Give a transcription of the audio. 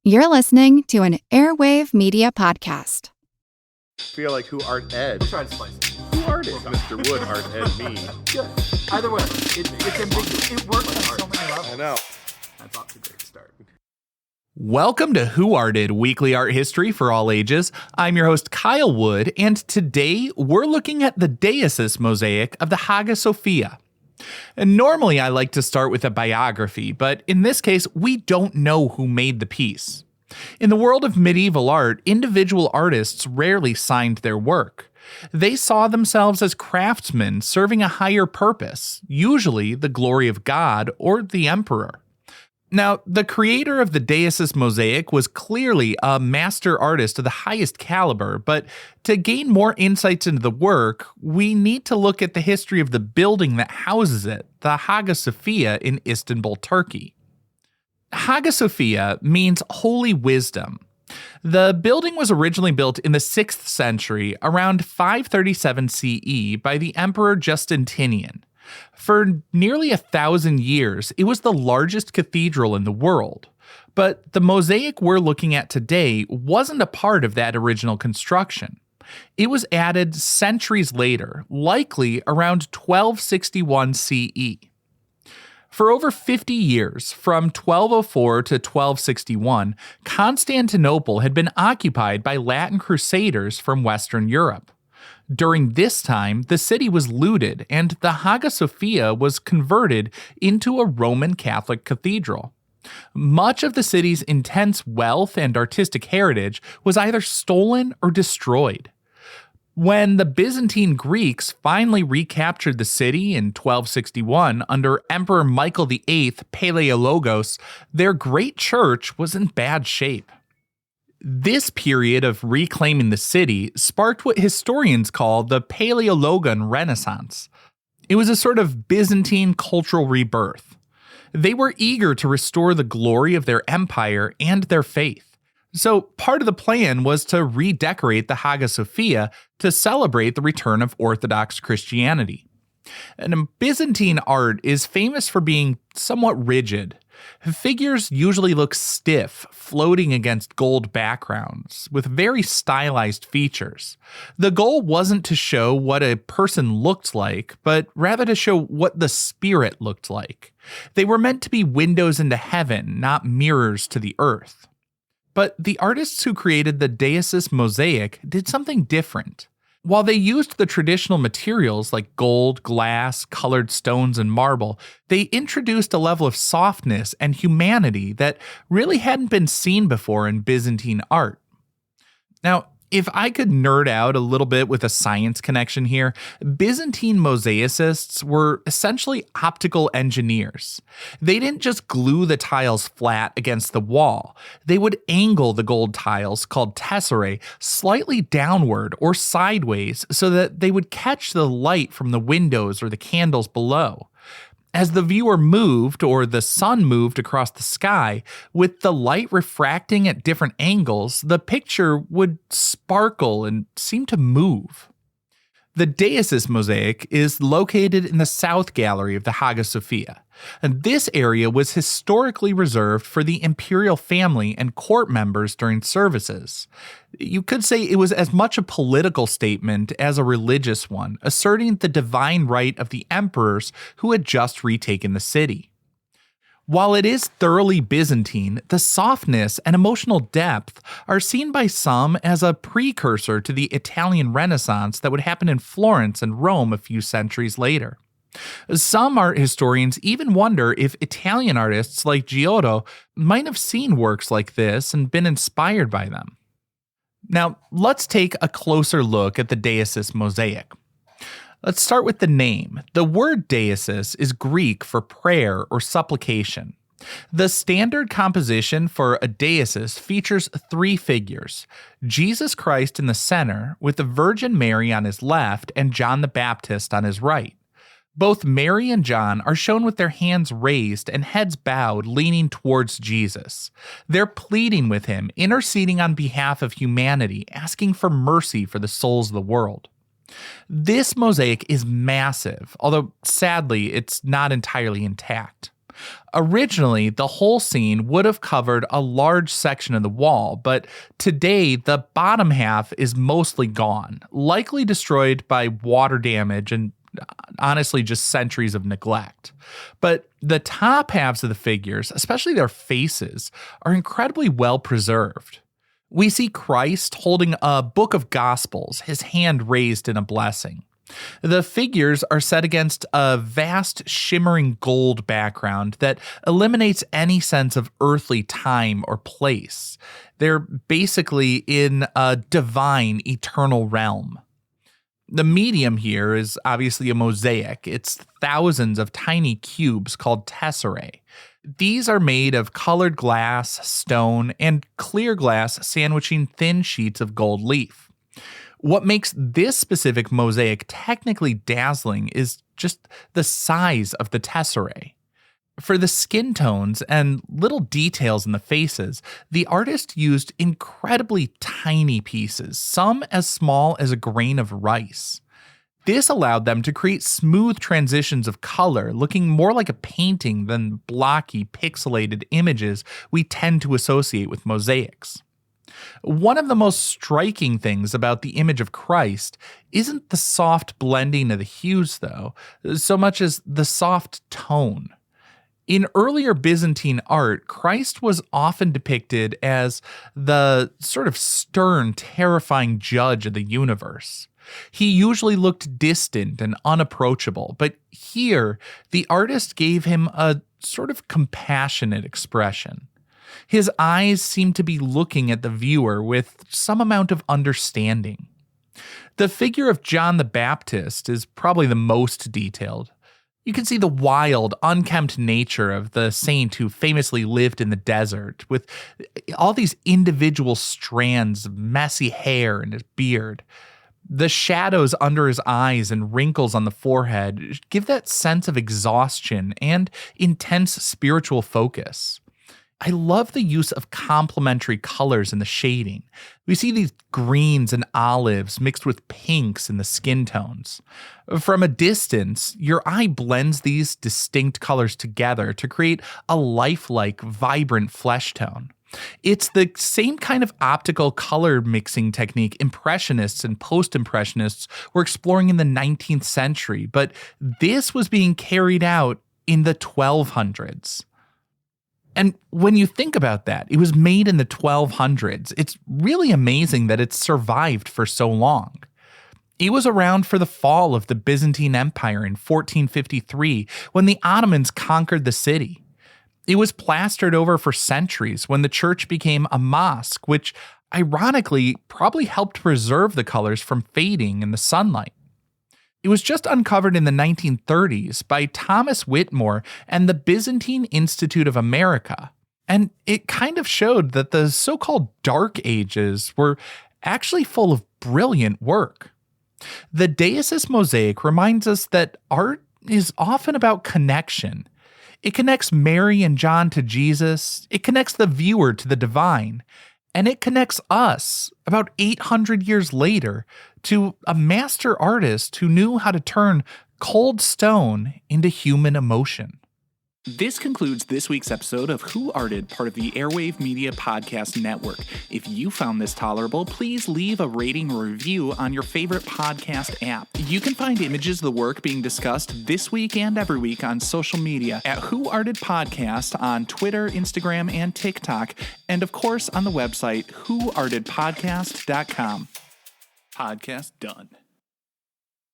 You're listening to an Airwave Media Podcast. Feel like who art Ed? Try to slice it. Who art is Mr. Wood, art Ed me? Good. Either way, it's ambiguous. It works on so many levels. I know. That's off to a great start. Welcome to Who Arted, weekly art history for all ages. I'm your host, Kyle Wood, and today we're looking at the Deesis Mosaic of the Hagia Sophia. And normally I like to start with a biography, but in this case, we don't know who made the piece. In the world of medieval art, individual artists rarely signed their work. They saw themselves as craftsmen serving a higher purpose, usually the glory of God or the emperor. Now, the creator of the Deesis Mosaic was clearly a master artist of the highest caliber, but to gain more insights into the work, we need to look at the history of the building that houses it, the Hagia Sophia in Istanbul, Turkey. Hagia Sophia means holy wisdom. The building was originally built in the 6th century, around 537 CE, by the Emperor Justinian. For nearly 1,000 years, it was the largest cathedral in the world. But the mosaic we're looking at today wasn't a part of that original construction. It was added centuries later, likely around 1261 CE. For over 50 years, from 1204 to 1261, Constantinople had been occupied by Latin crusaders from Western Europe. During this time, the city was looted, and the Hagia Sophia was converted into a Roman Catholic cathedral. Much of the city's intense wealth and artistic heritage was either stolen or destroyed. When the Byzantine Greeks finally recaptured the city in 1261 under Emperor Michael VIII Palaeologan, their great church was in bad shape. This period of reclaiming the city sparked what historians call the Palaeologan Renaissance. It was a sort of Byzantine cultural rebirth. They were eager to restore the glory of their empire and their faith. So part of the plan was to redecorate the Hagia Sophia to celebrate the return of Orthodox Christianity. And Byzantine art is famous for being somewhat rigid. Figures usually look stiff, floating against gold backgrounds, with very stylized features. The goal wasn't to show what a person looked like, but rather to show what the spirit looked like. They were meant to be windows into heaven, not mirrors to the earth. But the artists who created the Deesis Mosaic did something different. While they used the traditional materials like gold, glass, colored stones, and marble, they introduced a level of softness and humanity that really hadn't been seen before in Byzantine art. Now, if I could nerd out a little bit with a science connection here, Byzantine mosaicists were essentially optical engineers. They didn't just glue the tiles flat against the wall. They would angle the gold tiles, called tesserae, slightly downward or sideways so that they would catch the light from the windows or the candles below. As the viewer moved, or the sun moved across the sky, with the light refracting at different angles, the picture would sparkle and seem to move. The Deesis Mosaic is located in the south gallery of the Hagia Sophia, and this area was historically reserved for the imperial family and court members during services. You could say it was as much a political statement as a religious one, asserting the divine right of the emperors who had just retaken the city. While it is thoroughly Byzantine, the softness and emotional depth are seen by some as a precursor to the Italian Renaissance that would happen in Florence and Rome a few centuries later. Some art historians even wonder if Italian artists like Giotto might have seen works like this and been inspired by them. Now, let's take a closer look at the Deesis Mosaic. Let's start with the name. The word deesis is Greek for prayer or supplication. The standard composition for a deesis features 3 figures: Jesus Christ in the center, with the Virgin Mary on his left and John the Baptist on his right. Both Mary and John are shown with their hands raised and heads bowed, leaning towards Jesus. They're pleading with him, interceding on behalf of humanity, asking for mercy for the souls of the world. This mosaic is massive, although sadly it's not entirely intact. Originally, the whole scene would have covered a large section of the wall, but today the bottom half is mostly gone, likely destroyed by water damage and honestly just centuries of neglect. But the top halves of the figures, especially their faces, are incredibly well preserved. We see Christ holding a book of Gospels, his hand raised in a blessing. The figures are set against a vast shimmering gold background that eliminates any sense of earthly time or place. They're basically in a divine, eternal realm. The medium here is obviously a mosaic. It's thousands of tiny cubes called tesserae. These are made of colored glass, stone, and clear glass sandwiching thin sheets of gold leaf. What makes this specific mosaic technically dazzling is just the size of the tesserae. For the skin tones and little details in the faces, the artist used incredibly tiny pieces, some as small as a grain of rice. This allowed them to create smooth transitions of color, looking more like a painting than blocky, pixelated images we tend to associate with mosaics. One of the most striking things about the image of Christ isn't the soft blending of the hues, though, so much as the soft tone. In earlier Byzantine art, Christ was often depicted as the sort of stern, terrifying judge of the universe. He usually looked distant and unapproachable, but here, the artist gave him a sort of compassionate expression. His eyes seem to be looking at the viewer with some amount of understanding. The figure of John the Baptist is probably the most detailed. You can see the wild, unkempt nature of the saint who famously lived in the desert, with all these individual strands of messy hair and his beard. The shadows under his eyes and wrinkles on the forehead give that sense of exhaustion and intense spiritual focus. I love the use of complementary colors in the shading. We see these greens and olives mixed with pinks in the skin tones. From a distance, your eye blends these distinct colors together to create a lifelike, vibrant flesh tone. It's the same kind of optical color mixing technique Impressionists and Post-Impressionists were exploring in the 19th century, but this was being carried out in the 1200s. And when you think about that, it was made in the 1200s. It's really amazing that it survived for so long. It was around for the fall of the Byzantine Empire in 1453 when the Ottomans conquered the city. It was plastered over for centuries when the church became a mosque, which ironically probably helped preserve the colors from fading in the sunlight. It was just uncovered in the 1930s by Thomas Whitmore and the Byzantine Institute of America, and it kind of showed that the so-called Dark Ages were actually full of brilliant work. The Deesis Mosaic reminds us that art is often about connection. It connects Mary and John to Jesus, it connects the viewer to the divine, and it connects us, about 800 years later, to a master artist who knew how to turn cold stone into human emotion. This concludes this week's episode of Who Arted, part of the Airwave Media Podcast Network. If you found this tolerable, please leave a rating or review on your favorite podcast app. You can find images of the work being discussed this week and every week on social media at Who Arted Podcast on Twitter, Instagram, and TikTok, and of course on the website whoartedpodcast.com. Podcast done.